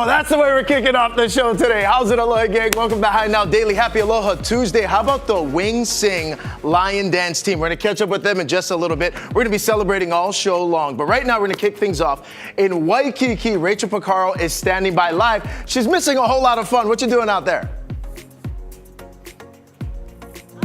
That's the way we're kicking off the show today. How's it, Aloha gang? Welcome to High Now Daily. Happy Aloha Tuesday. How about the Wing Sing Lion Dance team? We're going to catch up with them in just a little bit. We're going to be celebrating all show long. But right now, we're going to kick things off in Waikiki. Rachel Picaro is standing by live. She's missing a whole lot of fun. What you doing out there?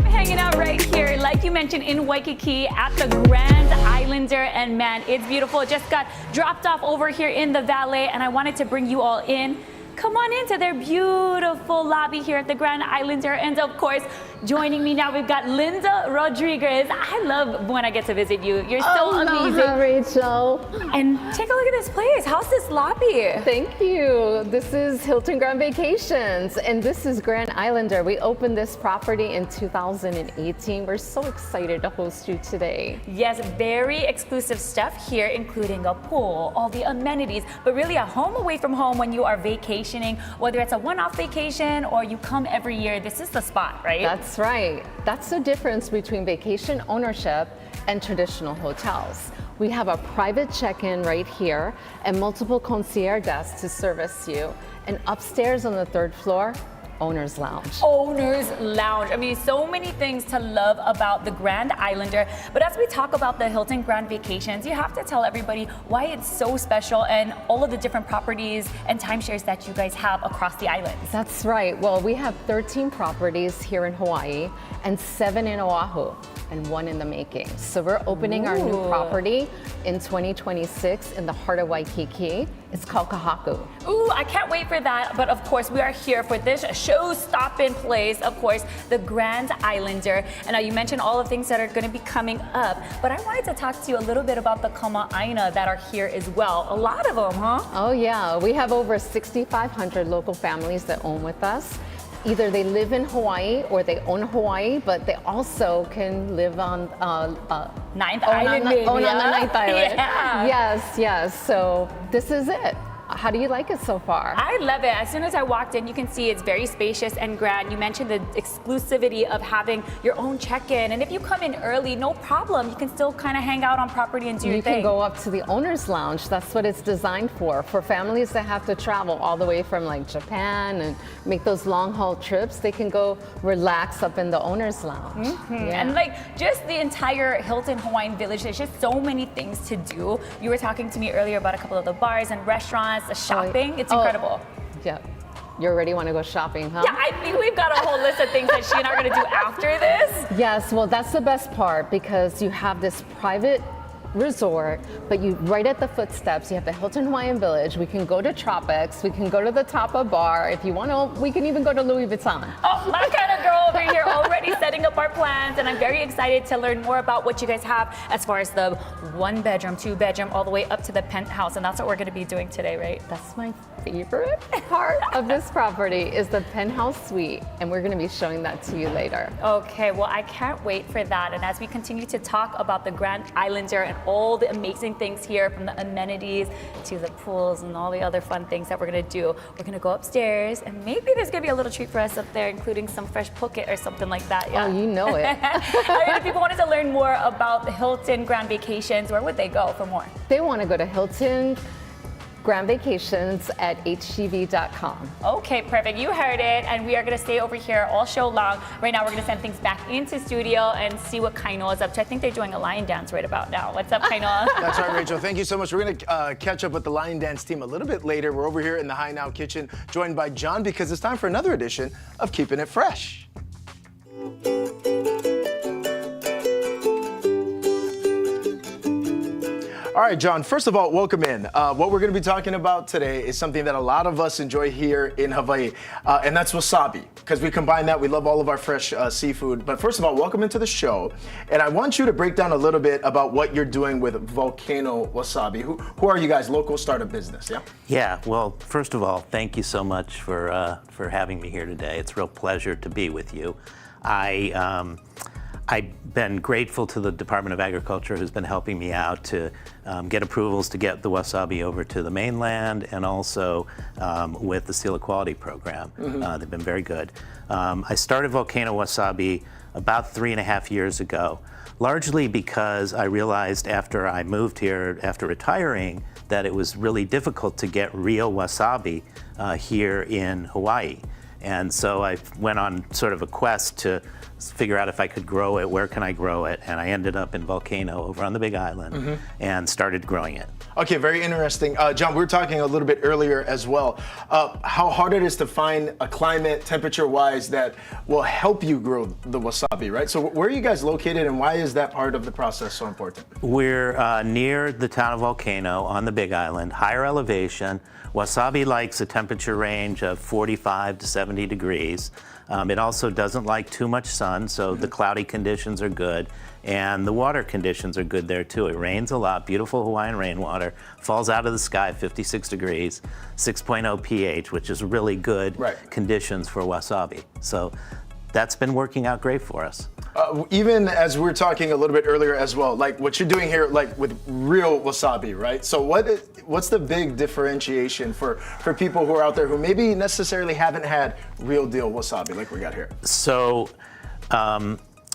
Hanging out right here, like you mentioned, in Waikiki at the Grand Islander, and man, it's beautiful. It just got dropped off over here in the valet, and I wanted to bring you all in. Come on into their beautiful lobby here at the Grand Islander. And of course, joining me now, we've got Linda Rodriguez. I love when I get to visit you. You're so amazing. Aloha, Rachel. And take a look at this place. How's this lobby? Thank you. This is Hilton Grand Vacations, and this is Grand Islander. We opened this property in 2018. We're so excited to host you today. Yes, very exclusive stuff here, including a pool, all the amenities, but really a home away from home when you are vacationing. Whether it's a one-off vacation or you come every year, this is the spot, right? That's right. That's the difference between vacation ownership and traditional hotels. We have a private check-in right here and multiple concierge desks to service you. And upstairs on the third floor, Owner's Lounge. Owner's Lounge. I mean, so many things to love about the Grand Islander. But as we talk about the Hilton Grand Vacations, you have to tell everybody why it's so special and all of the different properties and timeshares that you guys have across the islands. That's right. Well, we have 13 properties here in Hawaii and 7 in Oahu and 1 in the making. So we're opening our new property in 2026 in the heart of Waikiki. It's called Kahaku. Ooh, I can't wait for that. But of course, we are here for this show-stopping place, of course, the Grand Islander. And now you mentioned all the things that are going to be coming up, but I wanted to talk to you a little bit about the kama'aina that are here as well. A lot of them, huh? Oh yeah, we have over 6,500 local families that own with us. Either they live in Hawaii or they own Hawaii, but they also can live on Ninth Island, maybe. Own on the Ninth Island. Yeah. Yes. So this is it. How do you like it so far? I love it. As soon as I walked in, you can see it's very spacious and grand. You mentioned the exclusivity of having your own check-in. And if you come in early, no problem. You can still kind of hang out on property and do your thing. You can go up to the Owner's Lounge. That's what it's designed for families that have to travel all the way from like Japan and make those long haul trips. They can go relax up in the Owner's Lounge. Yeah. And like just the entire Hilton Hawaiian Village, there's just so many things to do. You were talking to me earlier about a couple of the bars and restaurants. The shopping, it's incredible. Yeah. You already want to go shopping, huh? Yeah, I think we've got a whole list of things that she and I are going to do after this. Yes, well, that's the best part because you have this private resort, but you right at the footsteps, you have the Hilton Hawaiian Village. We can go to Tropics. We can go to the Tapa Bar. If you want to, we can even go to Louis Vuitton. Oh, my kind of girl over here already setting up our plans, and I'm very excited to learn more about what you guys have as far as the 1-bedroom, 2-bedroom, all the way up to the penthouse, and that's what we're going to be doing today, right? That's my favorite part of this property is the penthouse suite, and we're going to be showing that to you later. Okay, well, I can't wait for that. And as we continue to talk about the Grand Islander and all the amazing things here, from the amenities to the pools and all the other fun things that we're going to do, we're going to go upstairs, and maybe there's going to be a little treat for us up there, including some fresh poke or something like that. Yeah. Oh, you know it. If people wanted to learn more about the Hilton Grand Vacations, where would they go for more? They want to go to Hilton Grand Vacations at hgv.com. Okay, perfect. You heard it. And we are going to stay over here all show long. Right now, we're going to send things back into studio and see what Kainoa is up to. I think they're doing a lion dance right about now. What's up, Kainoa? That's right, Rachel. Thank you so much. We're going to catch up with the lion dance team a little bit later. We're over here in the High Now kitchen, joined by John, because it's time for another edition of Keeping It Fresh. All right, John, first of all, welcome in. What we're going to be talking about today is something that a lot of us enjoy here in Hawaii, and that's wasabi, because we combine that. We love all of our fresh seafood. But first of all, welcome into the show. And I want you to break down a little bit about what you're doing with Volcano Wasabi. Who are you guys? Local startup business, yeah? Yeah, well, first of all, thank you so much for having me here today. It's a real pleasure to be with you. I've been grateful to the Department of Agriculture, who's been helping me out to get approvals to get the wasabi over to the mainland, and also with the Seal of Quality program. They've been very good. I started Volcano Wasabi about 3.5 years ago, largely because I realized after I moved here, after retiring, that it was really difficult to get real wasabi here in Hawaii. And so I went on sort of a quest to figure out if I could grow it, where can I grow it, and I ended up in Volcano over on the Big Island and started growing it. Okay, very interesting. John, we were talking a little bit earlier as well, how hard it is to find a climate, temperature-wise, that will help you grow the wasabi, right? So where are you guys located, and why is that part of the process so important? We're near the town of Volcano on the Big Island, higher elevation. Wasabi likes a temperature range of 45 to 70 degrees. It also doesn't like too much sun, so the cloudy conditions are good, and the water conditions are good there too. It rains a lot, beautiful Hawaiian rainwater, falls out of the sky 56 degrees, 6.0 pH, which is really good conditions for wasabi. So that's been working out great for us. Even as we were talking a little bit earlier as well, like what you're doing here, like with real wasabi, right? So what's the big differentiation for people who are out there who maybe necessarily haven't had real deal wasabi like we got here? So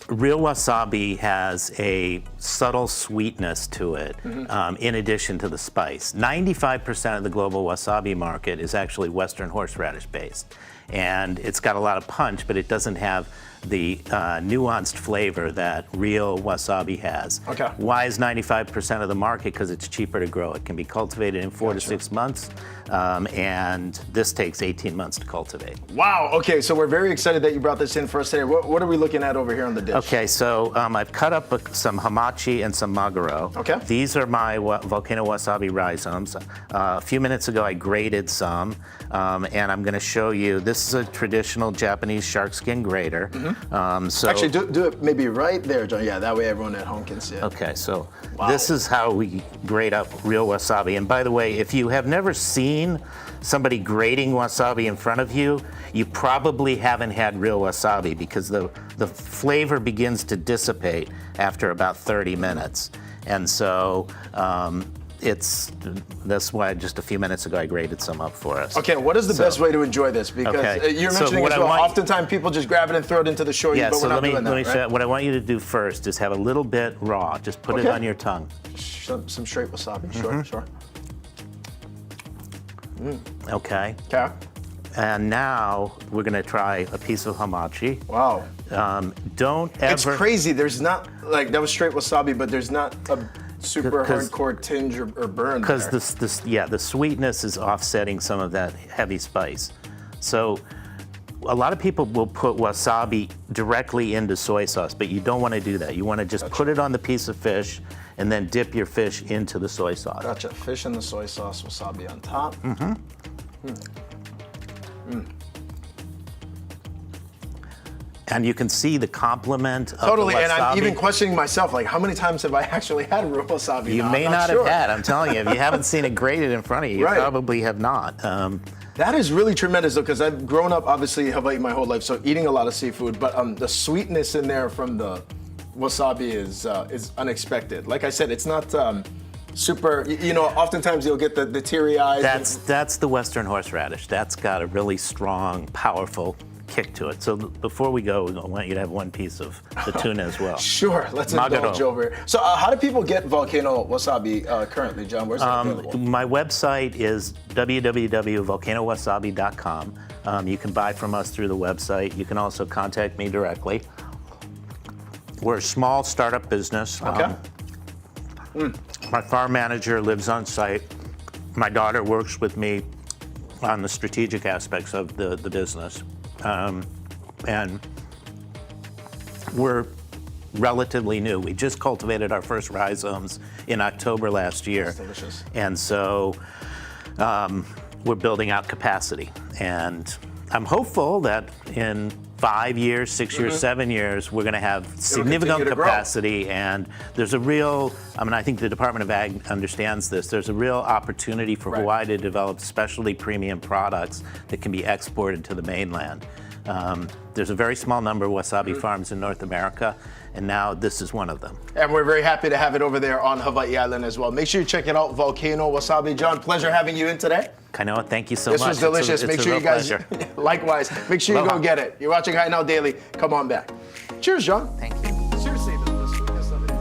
real wasabi has a subtle sweetness to it in addition to the spice. 95% of the global wasabi market is actually Western horseradish based. And it's got a lot of punch, but it doesn't have the nuanced flavor that real wasabi has. Okay. Why is 95% of the market? Because it's cheaper to grow. It can be cultivated in 4 to 6 months, and this takes 18 months to cultivate. Wow, okay, so we're very excited that you brought this in for us today. What are we looking at over here on the dish? Okay, so I've cut up some hamachi and some maguro. Okay. These are my Volcano Wasabi rhizomes. A few minutes ago, I grated some, and I'm gonna show you, this is a traditional Japanese shark skin grater. So actually, do it maybe right there, John. Yeah, that way everyone at home can see it. Okay, so this is how we grate up real wasabi. And by the way, if you have never seen somebody grating wasabi in front of you, you probably haven't had real wasabi, because the flavor begins to dissipate after about 30 minutes. And so that's why just a few minutes ago I grated some up for us. Okay, what is the best way to enjoy this? Because you're mentioning as well, oftentimes people just grab it and throw it into the shoyu, but we're not doing that, right? What I want you to do first is have a little bit raw. Just put it on your tongue. Some straight wasabi, sure. Okay. Okay. And now we're gonna try a piece of hamachi. Wow. Don't ever. It's crazy. There's not, like, that was straight wasabi, but there's not a super hardcore tinge or burn. Because the sweetness is offsetting some of that heavy spice. So a lot of people will put wasabi directly into soy sauce, but you don't want to do that. You want to just put it on the piece of fish and then dip your fish into the soy sauce. Gotcha. Fish in the soy sauce, wasabi on top. And you can see the complement of totally, the wasabi. And I'm even questioning myself, like, how many times have I actually had real wasabi? You may not have had, I'm telling you. If you haven't seen it grated in front of you, you probably have not. That is really tremendous, though, because I've grown up, obviously, in Hawaii my whole life, so eating a lot of seafood, but the sweetness in there from the wasabi is unexpected. Like I said, it's not super, oftentimes you'll get the teary eyes. That's the Western horseradish. That's got a really strong, powerful kick to it. So before we go, I want you to have one piece of the tuna as well. Sure, let's indulge over. So how do people get Volcano Wasabi currently, John? Where's it available? My website is www.volcanowasabi.com. You can buy from us through the website. You can also contact me directly. We're a small startup business. Okay. My farm manager lives on site. My daughter works with me on the strategic aspects of the business. And we're relatively new. We just cultivated our first rhizomes in October last year. That's delicious. And so we're building out capacity. And I'm hopeful that in 5 years, 6 years, 7 years, we're going to have significant capacity. And there's a real, I think the Department of Ag understands this, there's a real opportunity for Hawaii to develop specialty premium products that can be exported to the mainland. There's a very small number of wasabi farms in North America, and now this is one of them. And we're very happy to have it over there on Hawaii Island as well. Make sure you check it out, Volcano Wasabi. John, pleasure having you in today. Kainoa, thank you so much. This was delicious. Make sure you guys, pleasure. likewise, make sure you go get it. You're watching High Now Daily. Come on back. Cheers, John. Thank you. Seriously, the sweetness of it is.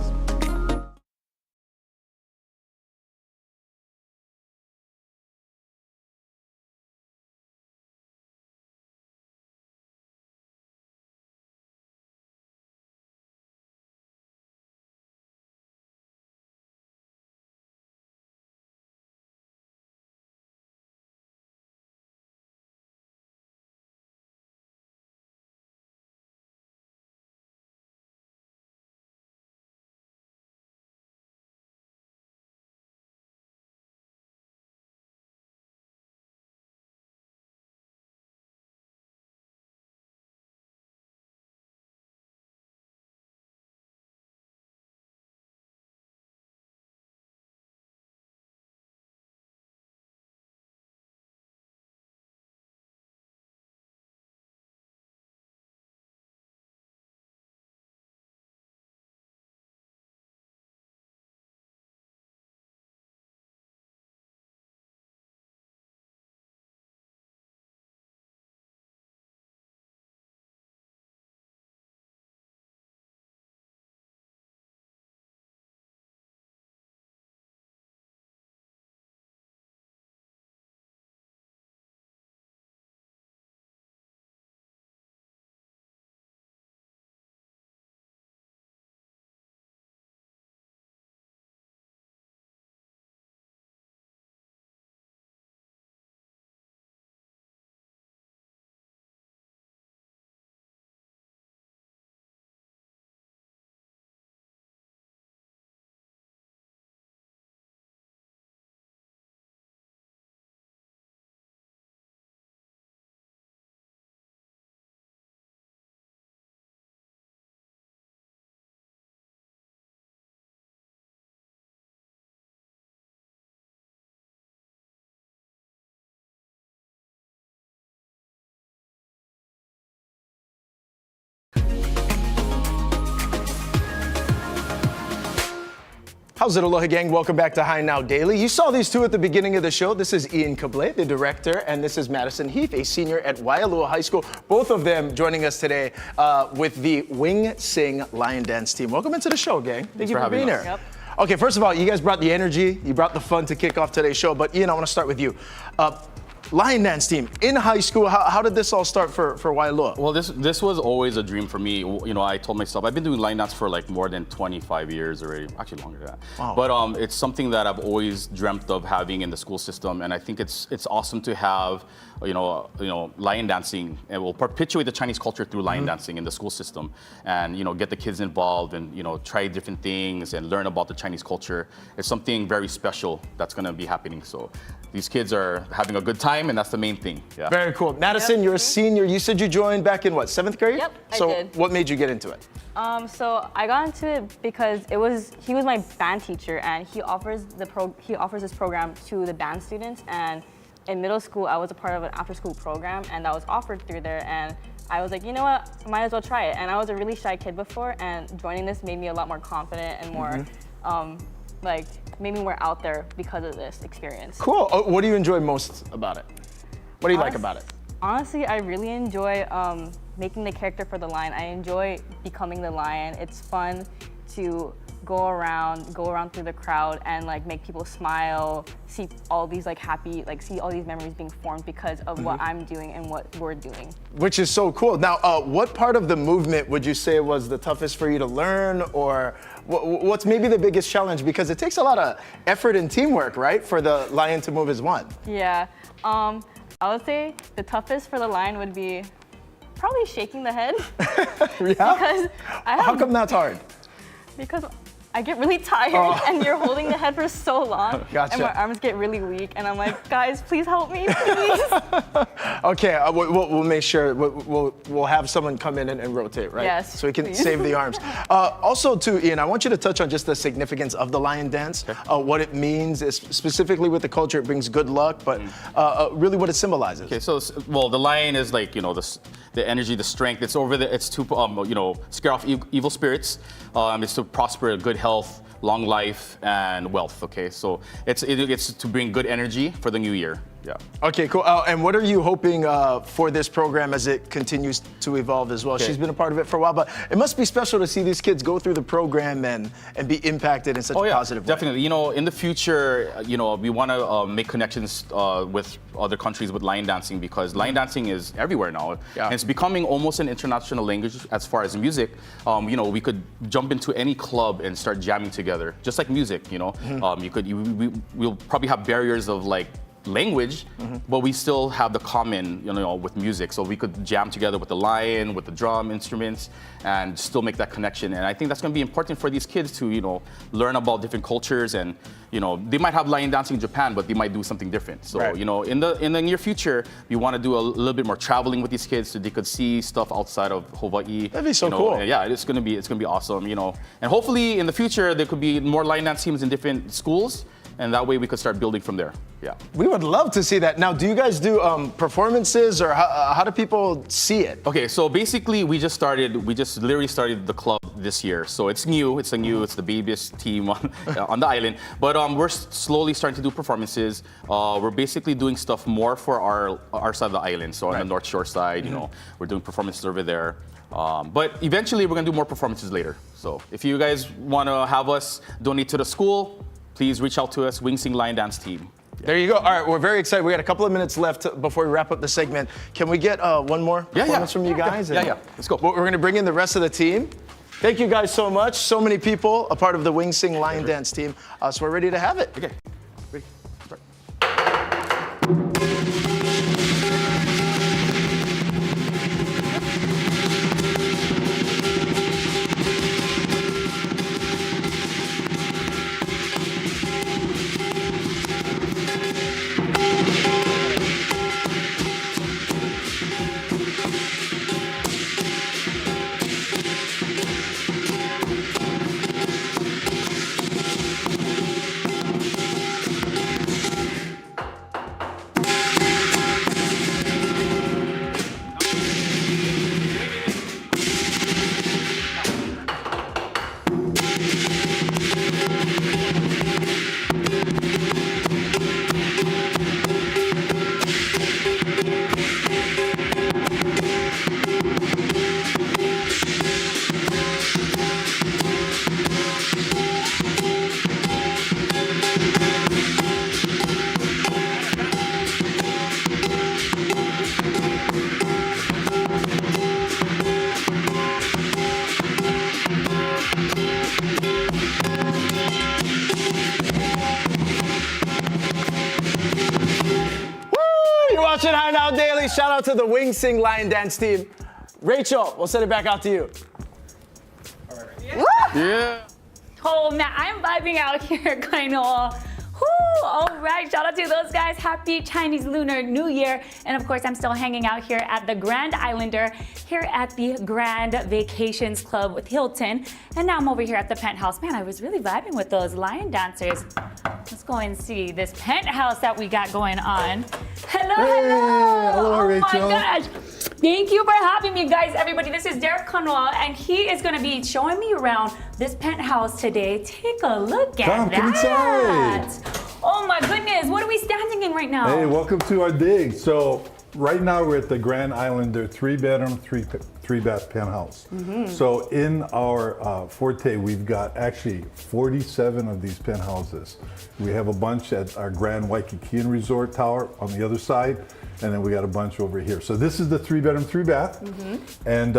How's it, Aloha gang? Welcome back to High Now Daily. You saw these two at the beginning of the show. This is Ian Kable, the director, and this is Madison Heath, a senior at Waialua High School. Both of them joining us today with the Wing Sing Lion Dance team. Welcome into the show, gang. Thank you for being here. Yep. Okay, first of all, you guys brought the energy, you brought the fun to kick off today's show, but Ian, I want to start with you. Lion Dance team in high school, how did this all start for Waialua? Well, this was always a dream for me. You know, I told myself, I've been doing line dance for like more than 25 years already, actually longer than that. Wow. But it's something that I've always dreamt of having in the school system, and I think it's awesome to have, you know, lion dancing, and we'll perpetuate the Chinese culture through lion dancing in the school system, and get the kids involved and try different things and learn about the Chinese culture. It's something very special that's going to be happening. So these kids are having a good time, and that's the main thing. Yeah. Very cool. Madison, you're a senior. You said you joined back in what, 7th grade? Yep, I so did. What made you get into it? So I got into it because he was my band teacher, and he offers this program to the band students. And in middle school, I was a part of an after-school program, and that was offered through there. And I was like, you know what, I might as well try it. And I was a really shy kid before, and joining this made me a lot more confident and more, made me more out there because of this experience. Cool. What do you enjoy most about it? What do you like about it? Honestly, I really enjoy making the character for the lion. I enjoy becoming the lion. It's fun to go around through the crowd and make people smile, see all these see all these memories being formed because of what I'm doing and what we're doing. Which is so cool. Now, what part of the movement would you say was the toughest for you to learn, or what's maybe the biggest challenge? Because it takes a lot of effort and teamwork, right, for the lion to move as one. Yeah, I would say the toughest for the lion would be Probably shaking the head. Yeah? Because How come that's hard? because I get really tired and you're holding the head for so long. Gotcha. And my arms get really weak and I'm like, guys, please help me, please. Okay, we'll make sure we'll have someone come in and rotate, right? Yes, So we can please. save the arms. Also, too, Ian, I want you to touch on just the significance of the lion dance, what it means, is specifically with the culture. It brings good luck, but really what it symbolizes. Okay, so well, the lion is like the energy, the strength. It's over the. It's to scare off evil spirits. It's to prosper, good health, long life, and wealth. Okay, so it's to bring good energy for the new year. Yeah. Okay, cool. And what are you hoping for this program as it continues to evolve as well? Okay. She's been a part of it for a while, but it must be special to see these kids go through the program and be impacted in such a positive way. Definitely. In the future, we want to make connections with other countries with line dancing because line dancing is everywhere now. Yeah. And it's becoming almost an international language as far as music. We could jump into any club and start jamming together, just like music. We'll probably have barriers of like language, but we still have the common, with music. So we could jam together with the lion, with the drum instruments, and still make that connection. And I think that's going to be important for these kids to, learn about different cultures. And they might have lion dancing in Japan, but they might do something different. So Right. in the near future, we want to do a little bit more traveling with these kids so they could see stuff outside of Hawaii. That'd be so cool. Yeah, it's gonna be awesome. And hopefully in the future there could be more line dance teams in different schools. And that way we could start building from there. Yeah. We would love to see that. Now, do you guys do performances, or how do people see it? Okay, so basically we just literally started the club this year. So it's new, it's the babyest team on the island. But we're slowly starting to do performances. We're basically doing stuff more for our side of the island. So on the North Shore side, we're doing performances over there. But eventually we're gonna do more performances later. So if you guys wanna have us donate to the school, please reach out to us, Wing Sing Lion Dance Team. There you go. All right, we're very excited. We got a couple of minutes left before we wrap up the segment. Can we get one more performance from you guys? Yeah. Let's go. We're going to bring in the rest of the team. Thank you guys so much. So many people a part of the Wing Sing Lion Dance Team. So we're ready to have it. Okay. Ready? Start. Watching High Now Daily. Shout out to the Wing Sing Lion Dance Team. Rachel, we'll send it back out to you. Yeah. Oh man, I'm vibing out here, kind of. All right, shout out to those guys. Happy Chinese Lunar New Year. And of course, I'm still hanging out here at the Grand Islander, here at the Grand Vacations Club with Hilton. And now I'm over here at the Penthouse. Man, I was really vibing with those lion dancers. Let's go and see this penthouse that we got going on. Hello, hello. Hello, Rachel. Oh my gosh. Thank you for having me, guys. Everybody, this is Derek Conwell, and he is going to be showing me around this penthouse today. Take a look at Come that. inside. Oh my goodness, what are we standing in right now? Hey, welcome to our dig. So right now we're at the Grand Islander 3-bedroom, 3-bath penthouse. So in our forte, we've got actually 47 of these penthouses. We have a bunch at our Grand Waikiki Resort Tower on the other side, and then we got a bunch over here. So this is the 3-bedroom, 3-bath, and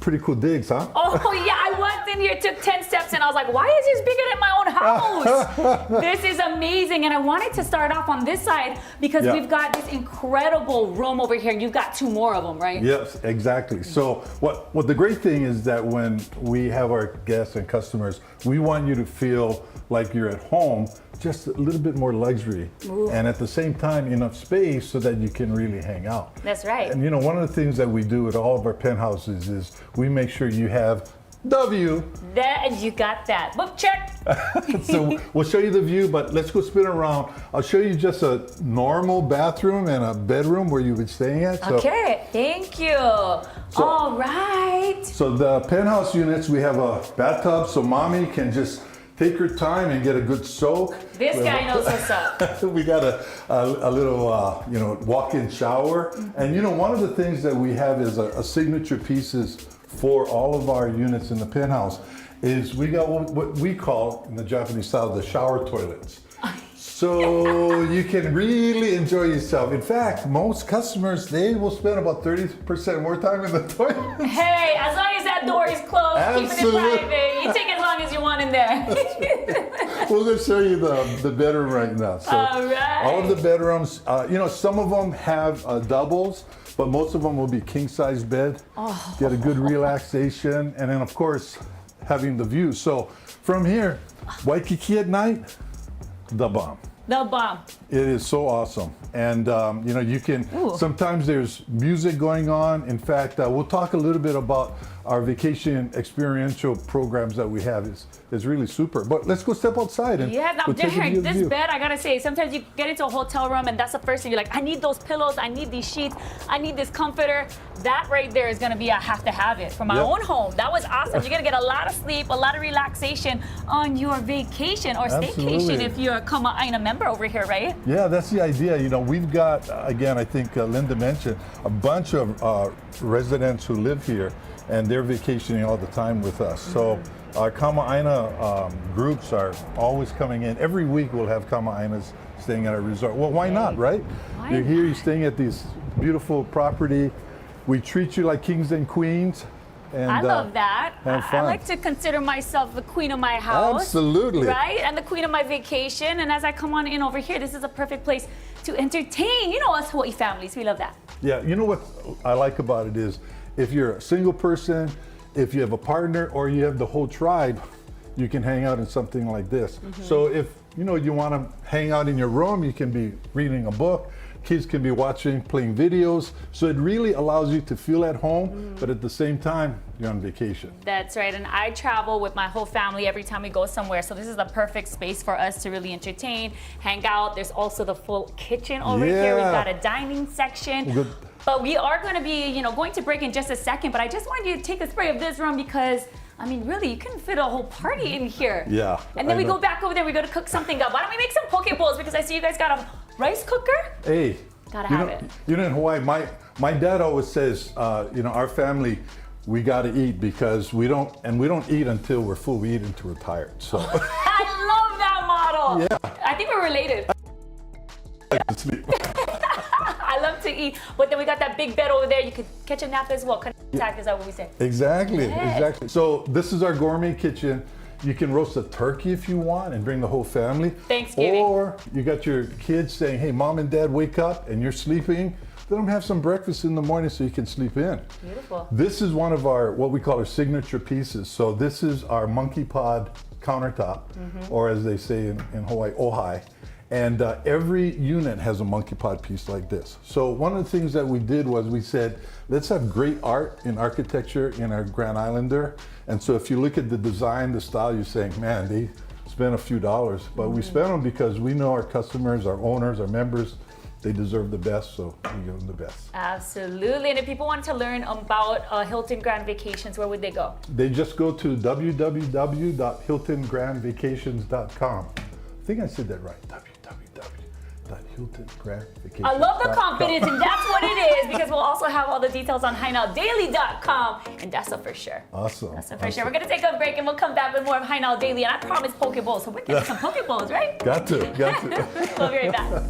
pretty cool digs, huh? Oh yeah, I walked in here, took 10 steps, and I was like, why is this bigger than my own house? This is amazing. And I wanted to start off on this side because we've got this incredible room over here, and you've got 2 more of them, right? Yes, exactly. So what the great thing is that when we have our guests and customers, we want you to feel like you're at home, just a little bit more luxury, and at the same time enough space so that you can really hang out. That's right. And you know, one of the things that we do at all of our penthouses is we make sure you have the view. That you got that. Book check. So we'll show you the view, but let's go spin around. I'll show you just a normal bathroom and a bedroom where you would stay at. So, Okay, thank you. All right. so the penthouse units, we have a bathtub so mommy can just take her time and get a good soak. This guy knows what's up. We got a little, you know, walk-in shower. And you know, one of the things that we have is a signature pieces for all of our units in the penthouse is we got what we call in the Japanese style the shower toilets. So you can really enjoy yourself. In fact, most customers, they will spend about 30% more time in the toilet. Hey, as long as that door is closed, keep it in private. You take as long as you want in there. We're going to show you the bedroom right now. So All right. all of the bedrooms, you know, some of them have doubles, but most of them will be king-size bed. Get a good relaxation, and then of course, having the view. So from here, Waikiki at night, the bomb. The bomb. It is so awesome. And you know, you can, sometimes there's music going on. In fact, we'll talk a little bit about our vacation experiential programs that we have. It's really super. But let's go step outside and Yeah, now we'll take a Derek, view of the this view. bed, I gotta say, sometimes you get into a hotel room and that's the first thing you're like, I need those pillows, I need these sheets, I need this comforter. That right there is gonna be a have to have it for my Yep. own home. That was awesome. You're gonna get a lot of sleep, a lot of relaxation on your vacation or staycation Absolutely. if you're a Kama'aina member over here, right? Yeah, that's the idea. You know, we've got, again, I think Linda mentioned, a bunch of residents who live here, and they're vacationing all the time with us. So our Kama'aina groups are always coming in. Every week we'll have Kama'ainas staying at our resort. Well, why not, right? Why You're here, not? you're staying at this beautiful property. We treat you like kings and queens. And, I love that. have I fun. like to consider myself the queen of my house. Absolutely. Right? And the queen of my vacation. And as I come on in over here, this is a perfect place to entertain. You know us Hawaii families, we love that. Yeah, you know what I like about it is if you're a single person, if you have a partner, or you have the whole tribe, you can hang out in something like this. So if you know you want to hang out in your room, you can be reading a book. Kids can be watching, playing videos. So it really allows you to feel at home, but at the same time, you're on vacation. That's right. And I travel with my whole family every time we go somewhere. So this is the perfect space for us to really entertain, hang out. There's also the full kitchen over here. We've Yeah. got a dining section. Good. But we are going to be, you know, going to break in just a second. But I just wanted you to take a spray of this room because, I mean, really, you can fit a whole party in here. Yeah, And then I we know. go back over there. We go to cook something up. Why don't we make some poke bowls? Because I see you guys got a rice cooker. Hey, Gotta you have know, it. You know, in Hawaii, my dad always says, you know, our family, we got to eat because we don't eat until we're full. We eat until we're tired. So. I love that model. Yeah. I think we're related. Sleep. I love to eat, but then we got that big bed over there. You could catch a nap as well. Attack, is that what we say? Exactly, Yeah. exactly. So this is our gourmet kitchen. You can roast a turkey if you want and bring the whole family. Thanksgiving. Or you got your kids saying, hey, mom and dad, wake up, and you're sleeping. Let them have some breakfast in the morning so you can sleep in. Beautiful. This is one of our, what we call our signature pieces. So this is our monkey pod countertop, or as they say in Hawaii, ohai. And every unit has a monkey pod piece like this. So one of the things that we did was we said, let's have great art in architecture in our Grand Islander. And so if you look at the design, the style, you're saying, man, they spent a few dollars. But we spent them because we know our customers, our owners, our members, they deserve the best, so we give them the best. Absolutely. And if people want to learn about Hilton Grand Vacations, where would they go? They just go to www.hiltongrandvacations.com. I think I said that right, www.hiltongrandvacations.com. I love the confidence, and that's what it is, because we'll also have all the details on HighNowDaily.com, and that's a for sure. Awesome. That's a for sure. We're going to take a break, and we'll come back with more of High Now Daily, and I promise poke bowls, so we're getting some poke bowls, right? Got to. We'll be right back.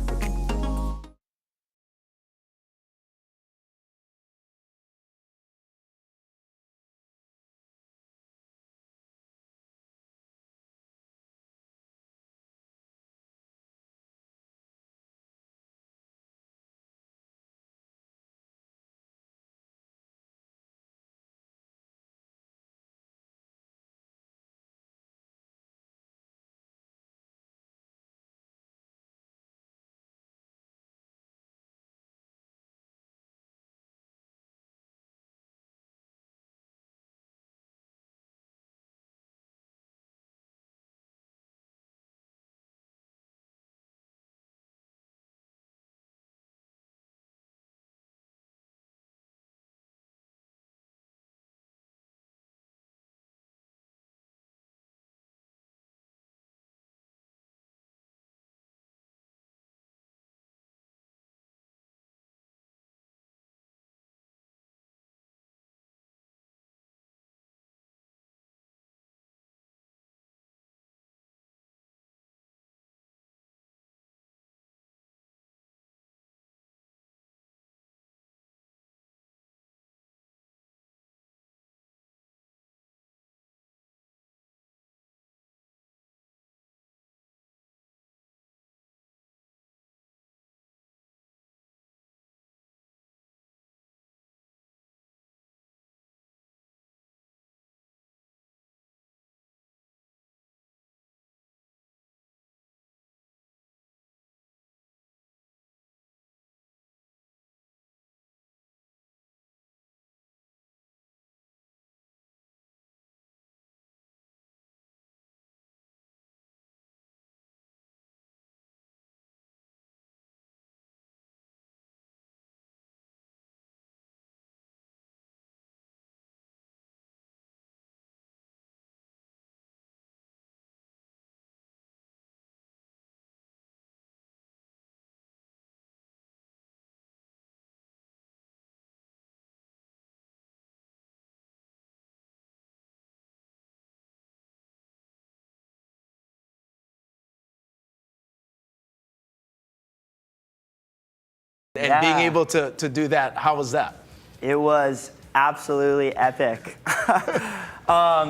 And being able to do that, how was that? It was absolutely epic.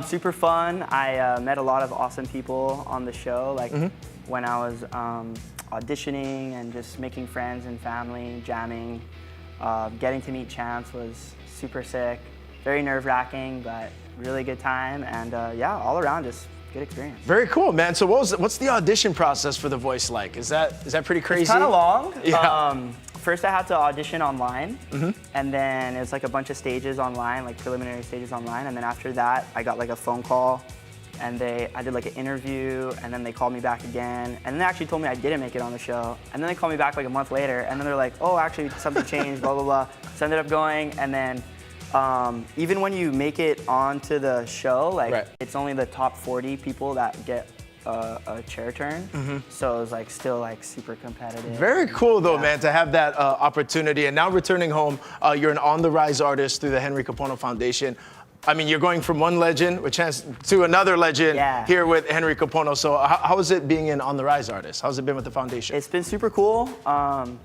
Super fun. I met a lot of awesome people on the show, like when I was auditioning and just making friends and family, jamming. Getting to meet Chance was super sick. Very nerve-wracking, but really good time. And yeah, all around just good experience. Very cool, man. So what's the audition process for The Voice like? Is that pretty crazy? It's kind of long. Yeah. First I had to audition online, and then it was like a bunch of stages online, like preliminary stages online, and then after that I got like a phone call, and I did like an interview, and then they called me back again, and then they actually told me I didn't make it on the show, and then they called me back like a month later, and then they're like, oh, actually something changed, blah, blah, blah. So I ended up going, and then even when you make it onto the show, like it's only the top 40 people that get a chair turn. So it was like still like super competitive. Very cool though, man, to have that opportunity. And now returning home, you're an on the rise artist through the Henry Kapono Foundation. I mean, you're going from one legend with Chance to another legend here with Henry Kapono. So how is it being an on the rise artist? How's it been with the foundation? It's been super cool.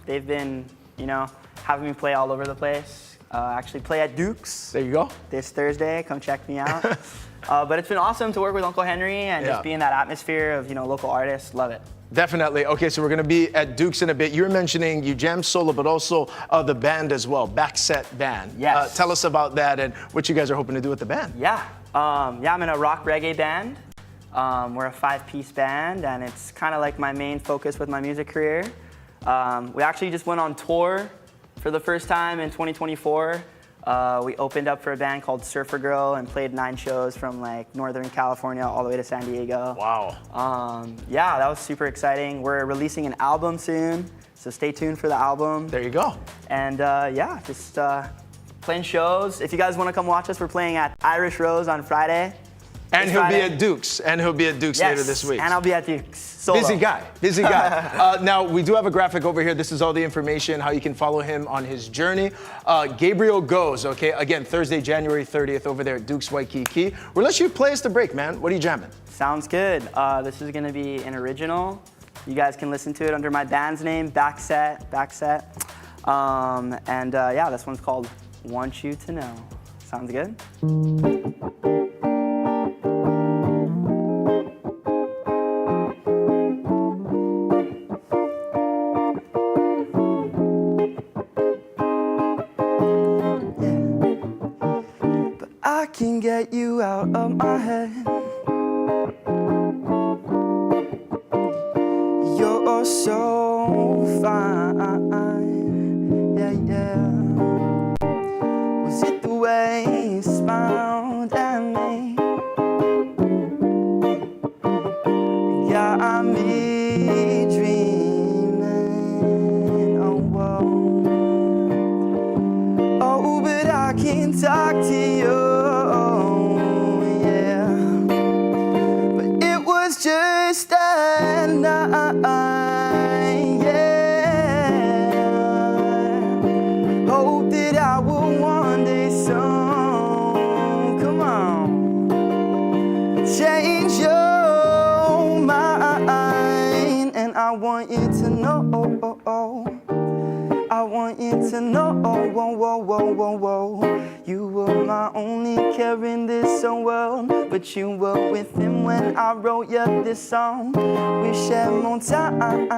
They've been, having me play all over the place. Actually play at Duke's. There you go. This Thursday, come check me out. But it's been awesome to work with Uncle Henry and just be in that atmosphere of, local artists. Love it. Definitely. Okay, so we're going to be at Duke's in a bit. You were mentioning you jam solo, but also the band as well, Backset Band. Yes. Tell us about that and what you guys are hoping to do with the band. Yeah. I'm in a rock reggae band. We're a 5-piece band, and it's kind of like my main focus with my music career. We actually just went on tour for the first time in 2024. We opened up for a band called Surfer Girl and played 9 shows from like Northern California all the way to San Diego. Wow. Yeah, that was super exciting. We're releasing an album soon, so stay tuned for the album. There you go. And yeah, just playing shows. If you guys want to come watch us, we're playing at Irish Rose on Friday. And he'll be at Duke's. Later this week. And I'll be at Duke's. Solo. Busy guy. Now, we do have a graphic over here. This is all the information, how you can follow him on his journey. Gabriel Goes, okay? Again, Thursday, January 30th over there at Duke's Waikiki. We'll let you play us the break, man. What are you jamming? Sounds good. This is going to be an original. You guys can listen to it under my band's name, Backset. Yeah, this one's called Want You to Know. Sounds good? I can get you out of my head. You're so fine, yeah. Was it the way you smiled at me? Got me dreaming, oh, but I can't talk to you. Just a night, yeah. Hope that I will one day soon, come on, change your mind. And I want you to know, I want you to know, you were my only care in this world, but you were with him when I wrote you this song. We shared more time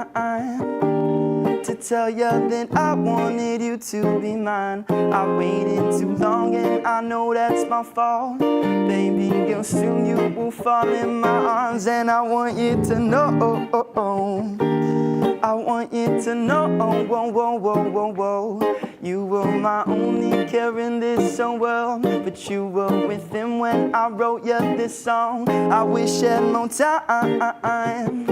to tell you that I wanted you to be mine. I waited too long and I know that's my fault. Baby girl, soon you will fall in my arms, and I want you to know, I want you to know, you were my only care in this world, but you were with him when I wrote you this song. I wish I had more time,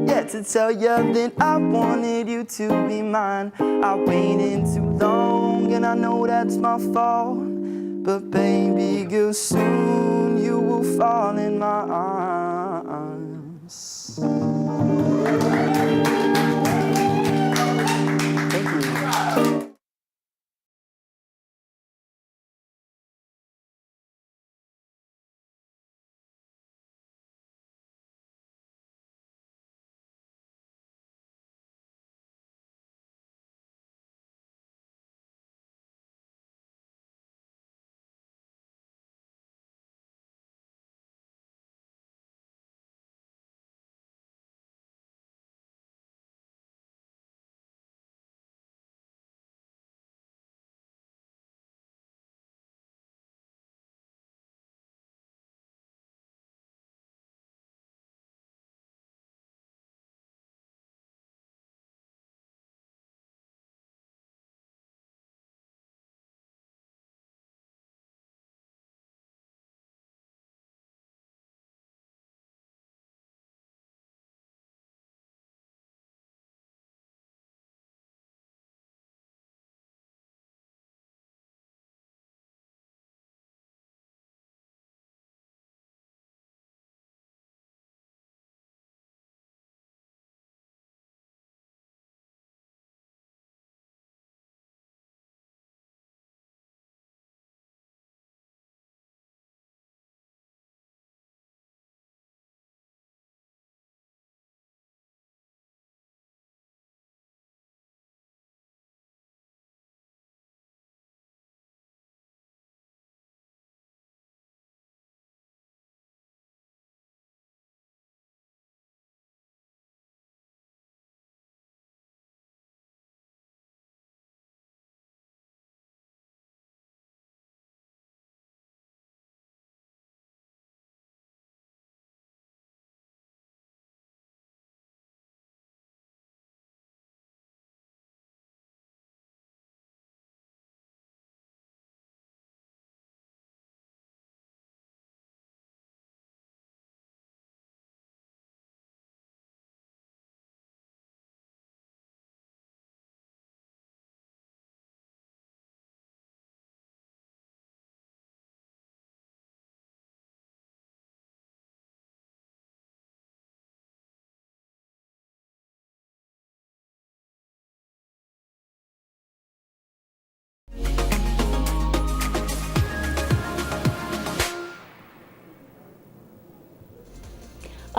yeah, to tell you that I wanted you to be mine. I waited too long and I know that's my fault, but baby girl, soon you will fall in my arms.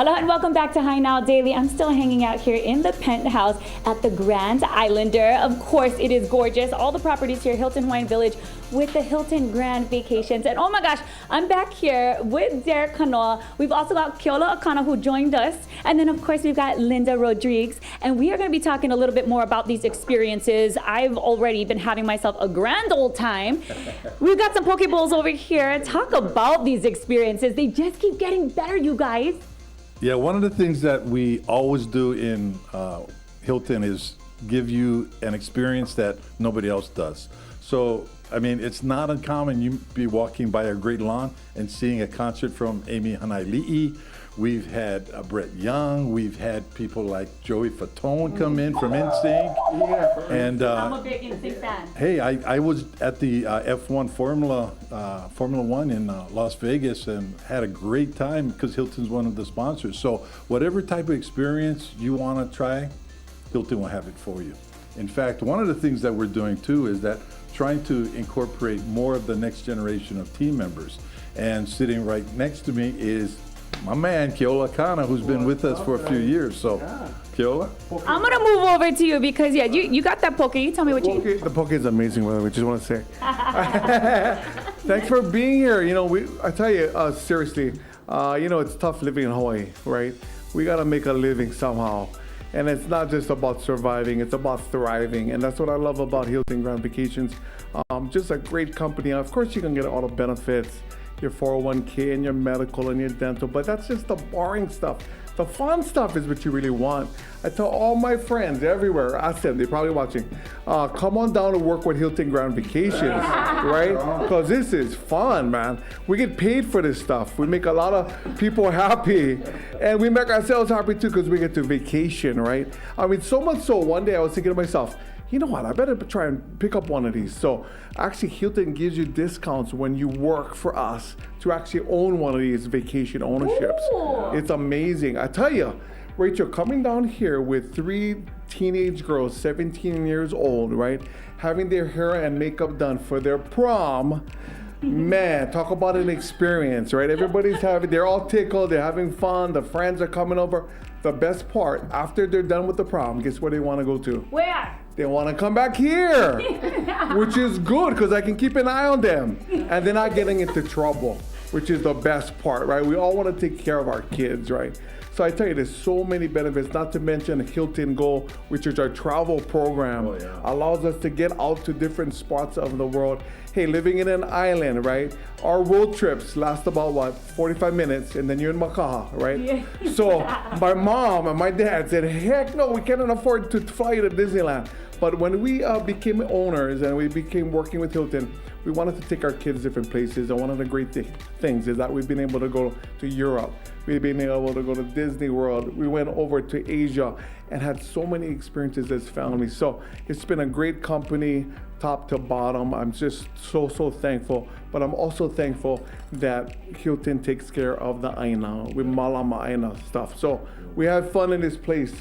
Aloha and welcome back to High Now Daily. I'm still hanging out here in the Penthouse at the Grand Islander. Of course, it is gorgeous. All the properties here, Hilton Hawaiian Village with the Hilton Grand Vacations. And oh my gosh, I'm back here with Derek Kanoa. We've also got Keola Akana who joined us. And then of course we've got Linda Rodriguez. And we are going to be talking a little bit more about these experiences. I've already been having myself a grand old time. We've got some poke bowls over here. Talk about these experiences. They just keep getting better, you guys. Yeah, one of the things that we always do in Hilton is give you an experience that nobody else does. So, I mean, it's not uncommon you be walking by a great lawn and seeing a concert from Amy Hanaile'i. We've had Brett Young. We've had people like Joey Fatone come in from NSYNC. Yeah. And I'm a big NSYNC fan. hey, I was at the F1 Formula One in Las Vegas and had a great time because Hilton's one of the sponsors. So whatever type of experience you want to try, Hilton will have it for you. In fact, one of the things that we're doing too is that trying to incorporate more of the next generation of team members. And sitting right next to me is my man, Keola Akana, who's been with us for a few years. So, Keola? I'm going to move over to you because, yeah, you got that poke. You tell me what you... The poke is amazing, by the way, just want to say. Thanks for being here. You know, I tell you, seriously, you know, it's tough living in Hawaii, right? We got to make a living somehow. And it's not just about surviving, it's about thriving. And that's what I love about Hilton Grand Vacations. Just a great company. Of course, you can get all the benefits, your 401k and your medical and your dental, but that's just the boring stuff. The fun stuff is what you really want. I tell all my friends everywhere, ask them, they're probably watching, come on down to work with Hilton Grand Vacations, right? Because this is fun, man. We get paid for this stuff. We make a lot of people happy, and we make ourselves happy too because we get to vacation, right? I mean, so much so, one day I was thinking to myself, you know what, I better try and pick up one of these. So actually Hilton gives you discounts when you work for us to actually own one of these vacation ownerships. Ooh. It's amazing. I tell you, Rachel, coming down here with 3 teenage girls, 17 years old, right? Having their hair and makeup done for their prom, man, talk about an experience, right? They're all tickled, they're having fun, the friends are coming over. The best part, after they're done with the prom, guess where they want to go to? Where? They want to come back here, which is good because I can keep an eye on them and they're not getting into trouble, which is the best part, right? We all want to take care of our kids, right? So I tell you, there's so many benefits, not to mention Hilton Go, which is our travel program, allows us to get out to different spots of the world. Hey, living in an island, right? Our road trips last about, 45 minutes, and then you're in Makaha, right? Yeah. So my mom and my dad said, heck no, we can't afford to fly you to Disneyland. But when we became owners and we became working with Hilton, we wanted to take our kids different places. And one of the great things is that we've been able to go to Europe. We've been able to go to Disney World. We went over to Asia and had so many experiences as families. So it's been a great company, top to bottom. I'm just so thankful. But I'm also thankful that Hilton takes care of the aina, with malama aina stuff. So we have fun in this place,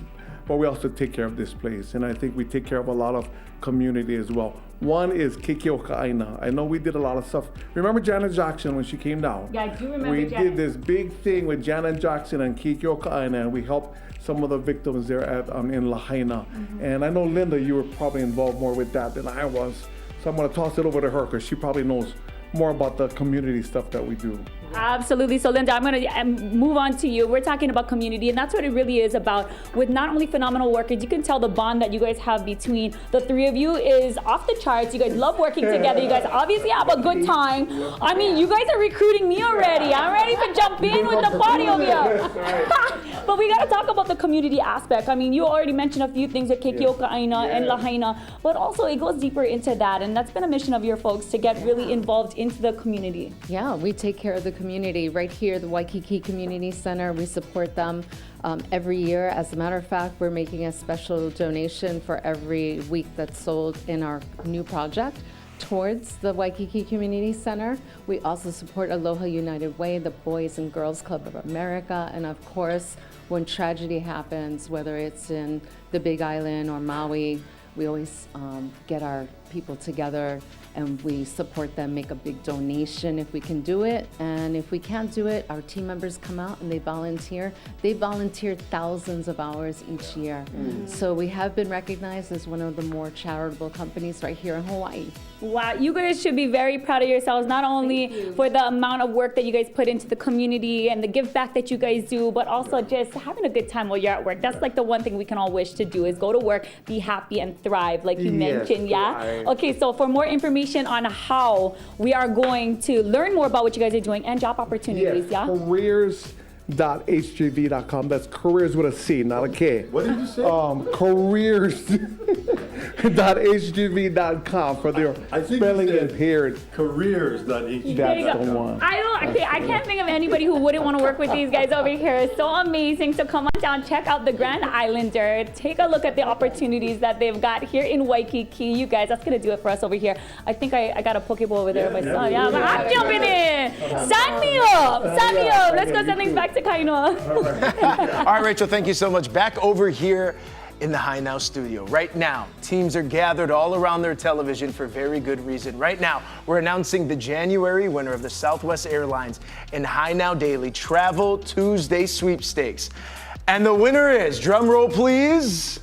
but we also take care of this place. And I think we take care of a lot of community as well. One is Kekeoka Aina. I know we did a lot of stuff. Remember Janet Jackson when she came down? Yeah, I do remember We Janet. did this big thing with Janet Jackson and Kekeoka Aina, and we helped some of the victims there in Lahaina. And I know, Linda, you were probably involved more with that than I was. So I'm going to toss it over to her because she probably knows more about the community stuff that we do. Absolutely. So Linda, I'm going to move on to you. We're talking about community, and that's what it really is about. With not only phenomenal workers, you can tell the bond that you guys have between the three of you is off the charts. You guys love working together. You guys obviously have a good time. I mean, you guys are recruiting me already. I'm ready to jump in with the party over here. But we got to talk about the community aspect. I mean, you already mentioned a few things with Kekeoka Aina and Lahaina, but also it goes deeper into that, and that's been a mission of your folks to get really involved into the community. Yeah, we take care of the community. Right here, the Waikiki Community Center, we support them every year. As a matter of fact, we're making a special donation for every week that's sold in our new project towards the Waikiki Community Center. We also support Aloha United Way, the Boys and Girls Club of America, and of course, when tragedy happens, whether it's in the Big Island or Maui, we always get our people together and we support them, make a big donation if we can do it. And if we can't do it, our team members come out and they volunteer. They volunteer thousands of hours each year. So we have been recognized as one of the more charitable companies right here in Hawaii. Wow, you guys should be very proud of yourselves, not only for the amount of work that you guys put into the community and the give back that you guys do, but also just having a good time while you're at work. That's like the one thing we can all wish to do, is go to work, be happy and thrive, like you mentioned, yeah? right. Okay, so for more information on how we are going to learn more about what you guys are doing and job opportunities, yeah? Careers.hgv.com. That's careers with a C, not a K. What did you say? Careers.hgv.com for their I think spelling you said impaired. Careers.hgv.com. There you That's go. the one. I can't think of anybody who wouldn't want to work with these guys over here. It's so amazing. So come on down, check out the Grand Islander. Take a look at the opportunities that they've got here in Waikiki. You guys, that's going to do it for us over here. I think I got a Pokeball over there myself. Yeah, but I'm jumping in. Sign me up. Sign me up. Let's go send things back to Kainoa. All right, Rachel, thank you so much. Back over here in the High Now studio. Right now, teams are gathered all around their television for very good reason. Right now, we're announcing the January winner of the Southwest Airlines and High Now Daily Travel Tuesday Sweepstakes. And the winner is, drum roll please,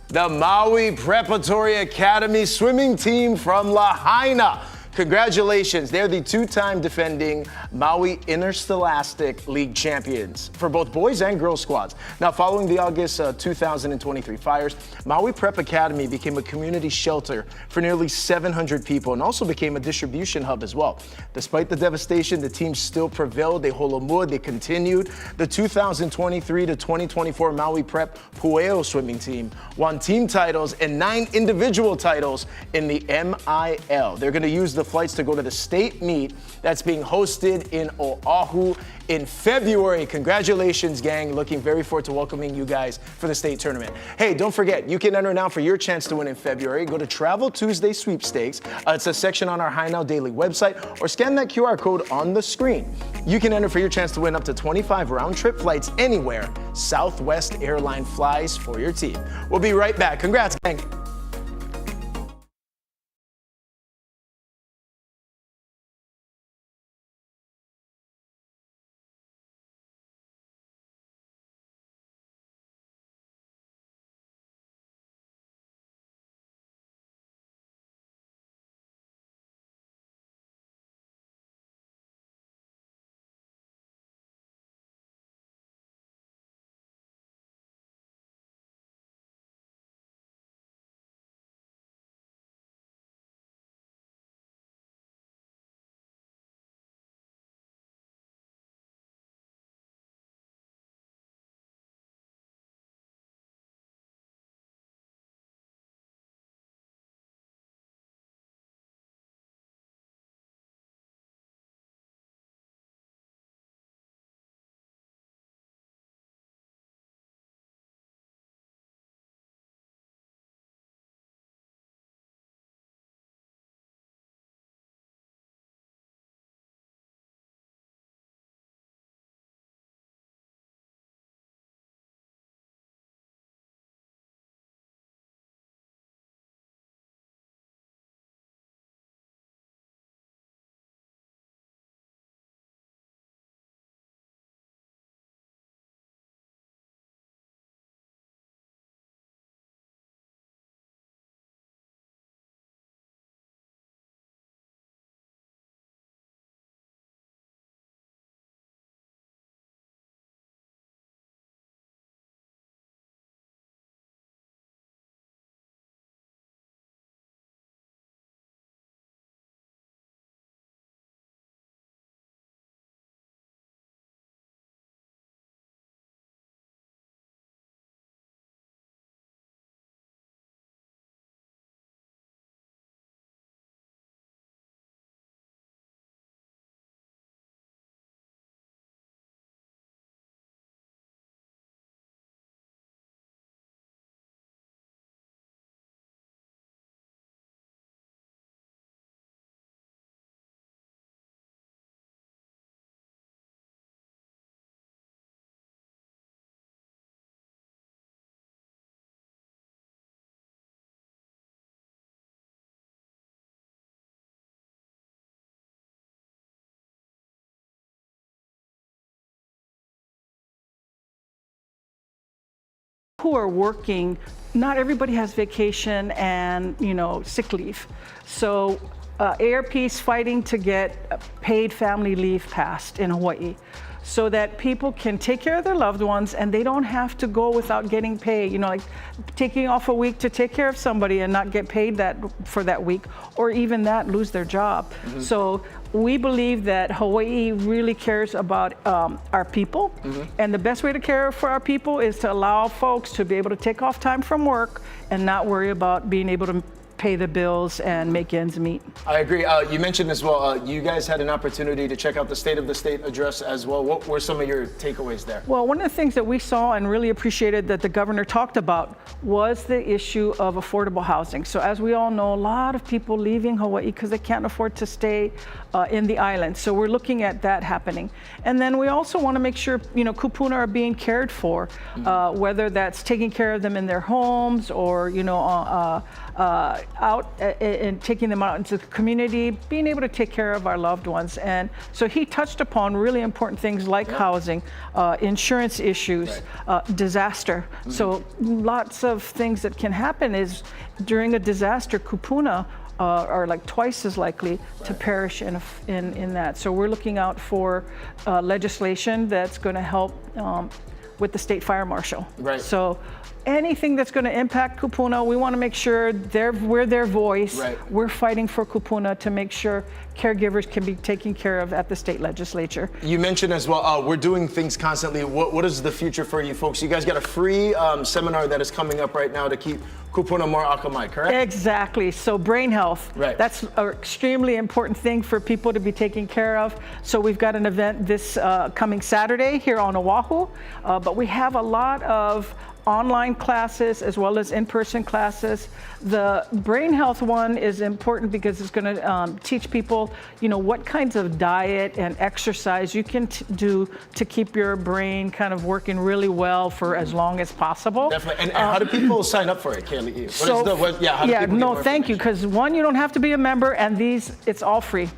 the Maui Preparatory Academy swimming team from Lahaina. Congratulations, they're the two-time defending Maui Interscholastic League champions for both boys and girls squads. Now, following the August 2023 fires, Maui Prep Academy became a community shelter for nearly 700 people and also became a distribution hub as well. Despite the devastation, the team still prevailed. They holomua, they continued. The 2023 to 2024 Maui Prep Pueo swimming team won team titles and 9 individual titles in the MIL. They're going to use the flights to go to the state meet that's being hosted in Oahu in February. Congratulations, gang. Looking very forward to welcoming you guys for the state tournament. Hey, don't forget, you can enter now for your chance to win in February. Go to Travel Tuesday Sweepstakes. It's a section on our High Now Daily website, or scan that QR code on the screen. You can enter for your chance to win up to 25 round-trip flights anywhere Southwest Airline flies for your team. We'll be right back. Congrats, gang. who are working, not everybody has vacation and sick leave. So AARP is fighting to get paid family leave passed in Hawaii, so that people can take care of their loved ones and they don't have to go without getting paid. Like taking off a week to take care of somebody and not get paid for that week, or even that, lose their job. So we believe that Hawaii really cares about our people, and the best way to care for our people is to allow folks to be able to take off time from work and not worry about being able to pay the bills and make ends meet. I agree. You mentioned as well, you guys had an opportunity to check out the State of the State address as well. What were some of your takeaways there? Well, one of the things that we saw and really appreciated that the governor talked about was the issue of affordable housing. So as we all know, a lot of people leaving Hawaii because they can't afford to stay in the island. So we're looking at that happening. And then we also want to make sure, kupuna are being cared for, whether that's taking care of them in their homes or, out and taking them out into the community, being able to take care of our loved ones. And so he touched upon really important things like housing, insurance issues, disaster. So lots of things that can happen is during a disaster, kupuna are like twice as likely to perish in that. So we're looking out for legislation that's going to help with the state fire marshal. Right. So anything that's going to impact kupuna, we want to make sure we're their voice. Right. We're fighting for kupuna to make sure caregivers can be taken care of at the state legislature. You mentioned as well, we're doing things constantly. What is the future for you folks? You guys got a free seminar that is coming up right now to keep kupuna more akamai, correct? Exactly. So brain health. Right. That's an extremely important thing for people to be taken care of. So we've got an event this coming Saturday here on Oahu, but we have a lot of online classes as well as in-person classes. The brain health one is important because it's going to teach people, what kinds of diet and exercise you can do to keep your brain kind of working really well for as long as possible. Definitely. And how do people sign up for it, Kaylee? Thank you. Because one, you don't have to be a member, and it's all free.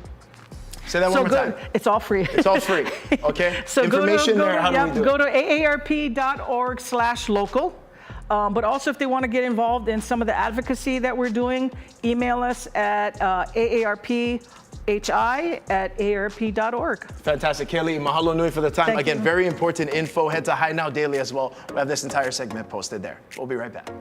Say that one more time. It's all free. It's all free. Okay. So information there. How do we do go it? to aarp.org/local. But also, if they want to get involved in some of the advocacy that we're doing, email us at aarphi@aarp.org. Fantastic. Kaylee, mahalo nui for the time. Thank Again, you. very important info. Head to High Now Daily as well. We have this entire segment posted there. We'll be right back.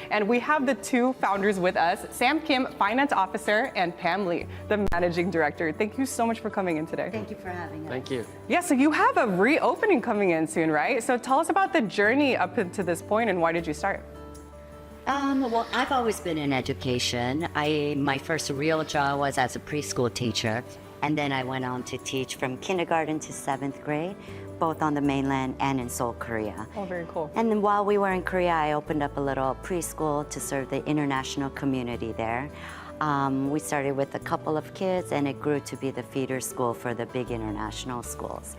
And we have the two founders with us, Sam Kim, Finance Officer, and Pam Lee, the Managing Director. Thank you so much for coming in today. Thank you for having us. Thank you. Yeah, so you have a reopening coming in soon, right? So tell us about the journey up to this point and why did you start? Well, I've always been in education. My first real job was as a preschool teacher, and then I went on to teach from kindergarten to 7th grade, both on the mainland and in Seoul, Korea. Oh, very cool. And then while we were in Korea, I opened up a little preschool to serve the international community there. We started with a couple of kids, and it grew to be the feeder school for the big international schools.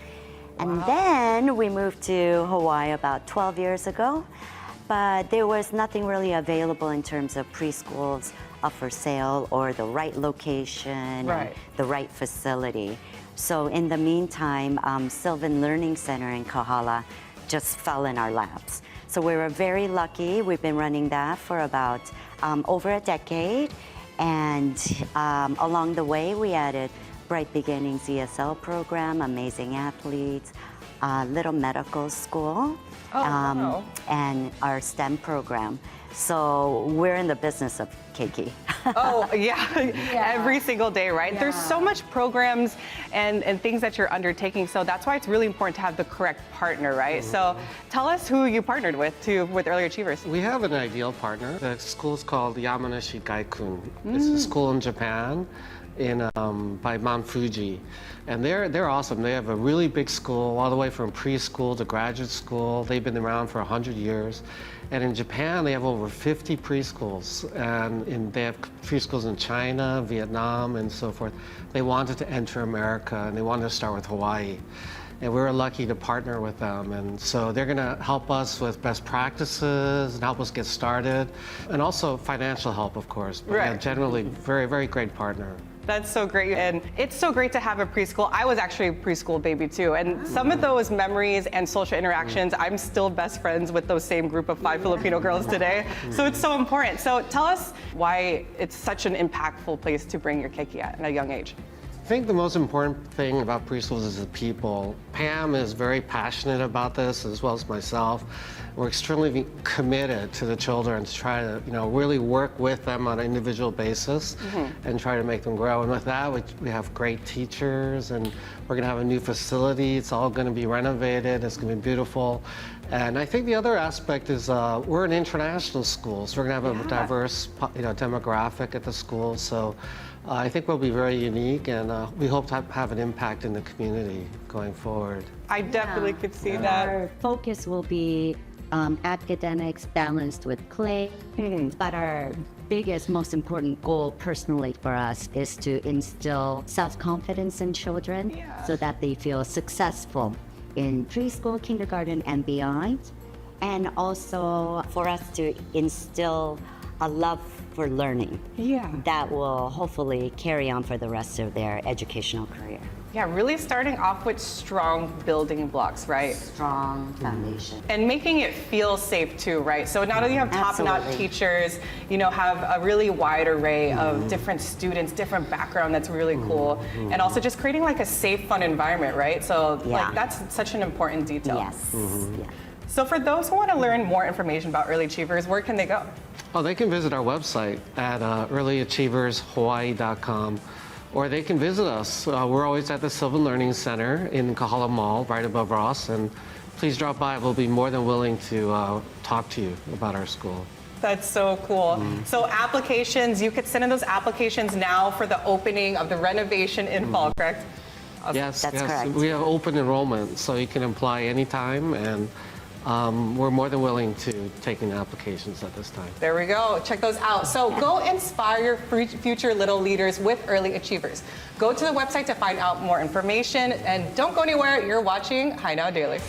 And then we moved to Hawaii about 12 years ago. But there was nothing really available in terms of preschools for sale or the right location, and the right facility. So in the meantime, Sylvan Learning Center in Kahala just fell in our laps. So we were very lucky. We've been running that for about over a decade. And along the way, we added Bright Beginnings ESL program, Amazing Athletes, Little Medical School, and our STEM program. So we're in the business of keiki. Oh, yeah. Every single day, right? Yeah. There's so much programs and things that you're undertaking, so that's why it's really important to have the correct partner, right? So tell us who you partnered with Early Achievers. We have an ideal partner. The school is called Yamanashi Gaikun. It's a school in Japan by Mount Fuji. And they're awesome. They have a really big school, all the way from preschool to graduate school. They've been around for 100 years. And in Japan, they have over 50 preschools. And they have preschools in China, Vietnam, and so forth. They wanted to enter America, and they wanted to start with Hawaii. And we were lucky to partner with them. And so they're going to help us with best practices and help us get started. And also financial help, of course. But yeah, generally, very, very great partner. That's so great. And it's so great to have a preschool. I was actually a preschool baby too. And some of those memories and social interactions, I'm still best friends with those same group of 5 Filipino girls today. So it's so important. So tell us why it's such an impactful place to bring your keiki at a young age. I think the most important thing about preschools is the people. Pam is very passionate about this, as well as myself. We're extremely committed to the children to try to, really work with them on an individual basis and try to make them grow. And with that, we have great teachers, and we're going to have a new facility. It's all going to be renovated. It's going to be beautiful. And I think the other aspect is we're an international school, so we're going to have a diverse, demographic at the school. So I think we'll be very unique, and we hope to have an impact in the community going forward. I definitely could see that. Our focus will be academics balanced with play, but our biggest, most important goal personally for us is to instill self-confidence in children so that they feel successful in preschool, kindergarten, and beyond. And also for us to instill a love for learning that will hopefully carry on for the rest of their educational career. Yeah, really starting off with strong building blocks, right? Strong foundation. And making it feel safe too, right? So not only have top-notch teachers, have a really wide array of different students, different background that's really cool. And also just creating like a safe, fun environment, right? So that's such an important detail. Yes. Yeah. So for those who want to learn more information about Early Achievers, where can they go? Oh, they can visit our website at earlyachievershawaii.com. Or they can visit us. We're always at the Sylvan Learning Center in Kahala Mall, right above Ross. And please drop by. We'll be more than willing to talk to you about our school. That's so cool. So applications, you could send in those applications now for the opening of the renovation in fall, correct? Yes, That's correct. We have open enrollment, so you can apply anytime. And we're more than willing to take in applications at this time. There we go. Check those out. So go inspire your future little leaders with Early Achievers. Go to the website to find out more information, and don't go anywhere. You're watching High Now Daily.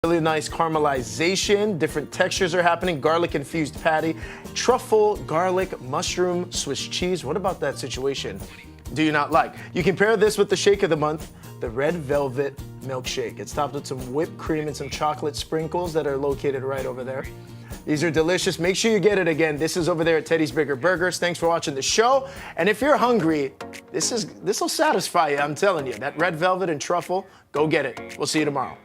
Really nice caramelization. Different textures are happening. Garlic infused patty, truffle, garlic, mushroom, Swiss cheese. What about that situation do you not like? You can pair this with the shake of the month, the red velvet milkshake. It's topped with some whipped cream and some chocolate sprinkles that are located right over there. These are delicious. Make sure you get it again. This is over there at Teddy's Bigger Burgers. Thanks for watching the show. And if you're hungry, this will satisfy you, I'm telling you. That red velvet and truffle, go get it. We'll see you tomorrow.